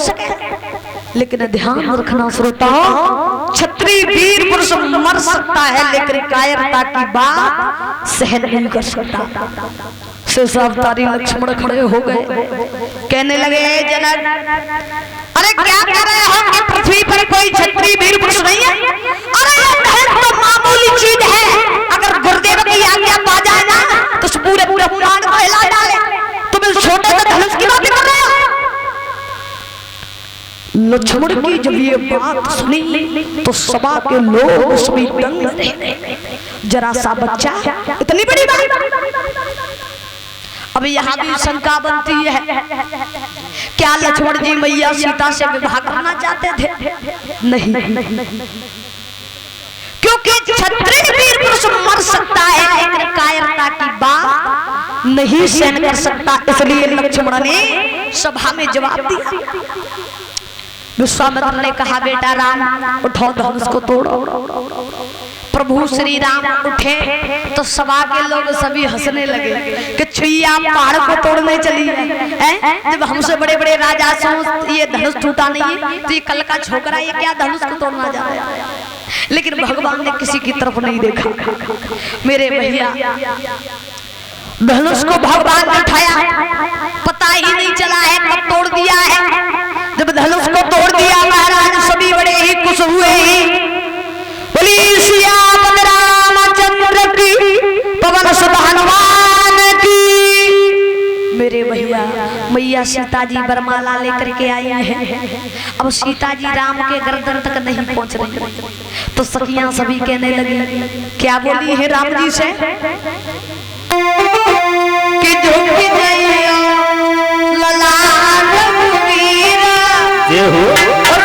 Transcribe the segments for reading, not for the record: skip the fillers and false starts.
सके, लेकिन ध्यान रखना श्रोता, क्षत्रिय वीर पुरुष मर सकता है लेकिन कायरता की बात सहन नहीं कर सकता। शेषावतारी लक्ष्मण खड़े हो गए, कहने लगे जनक, अरे क्या कह रहे हो कि पृथ्वी पर कोई क्षत्रिय वीर पुरुष नहीं है? अरे ये तो मामूली चीज है, अगर गुरुदेव की आज्ञा पा जाए ना तो पूरे पूरे पुराण को हिला डाले। तुम इस छोटे से धनुष की बात कर रहे हो? लक्ष्मण की जब ये बात सुनी तो सभा के लोग सभी दंग रह गए। जरा सा बच्चा इतनी बड़ी बात। अब यहाँ भी शंका बनती है, क्या लक्ष्मण जी मैया सीता से विवाह करना चाहते थे? नहीं, क्योंकि क्षत्रिय वीर पुरुष मर सकता है लेकिन कायरता की बात नहीं सहन कर सकता, इसलिए लक्ष्मण ने सभा में जवाब दिया। विश्वामित्र ने कहा, बेटा राम उठो, धनुष को तोड़ो। प्रभु श्री राम उठे तो सभा के लोग सभी हंसने लगे कि छुईया पहाड़ को तोड़ने चली है। जब हमसे बड़े बड़े राजा से ये धनुष टूटा नहीं है तो ये कल का छोकरा ये क्या धनुष को तोड़ना जा रहा है? लेकिन भगवान ने किसी की तरफ नहीं देखा। मेरे भैया, धनुष को भगवान ने उठाया, पता ही नहीं चला है कब तोड़ दिया है। जब धनुष को तोड़ दिया महाराज सभी बड़े ही खुश हुए। बोली सियापति रामचंद्र की, पवन सुत हनुमान की। मेरे भैया, मैया सीता जी वरमाला लेकर के आई है। अब सीता जी राम के गर्दन तक नहीं पहुंच रही तो सखियां सभी कहने लगी, क्या बोली है राम जी से कि झुक गई ललाट वीरा और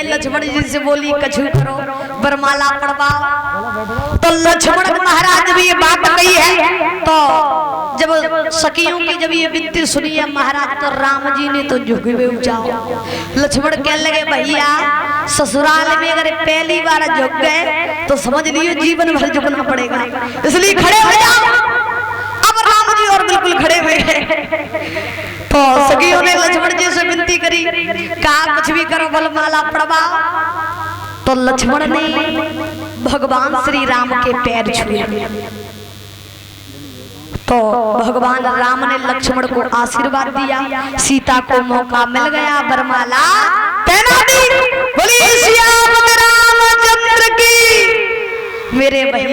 लक्ष्मण जी से बोली कछु करो, वरमाला पढ़वाओ। तो लक्ष्मण महाराज भी ये बात कही है। तो जब सखियों की जब ये विनती सुनी है महाराज तो राम जी ने तो झुके हुए जाओ। लक्ष्मण कहने लगे, भैया ससुराल में अगर पहली बार झुक गए तो समझ लियो जीवन भर झुकना पड़ेगा, इसलिए खड़े हो जाओ। अब राम जी और बिल्कुल खड़े हुए। तो सखियों ने लक्ष्मण जी से विनती करी, कहा कुछ भी करो वरमाला पढ़वाओ। तो लक्ष्मण ने भगवान श्री राम के पैर छुए। तो भगवान राम ने लक्ष्मण को आशीर्वाद दिया, सीता को मौका मिल गया वरमाला पहना दी। बोली सियापति रामचंद्र की। मेरे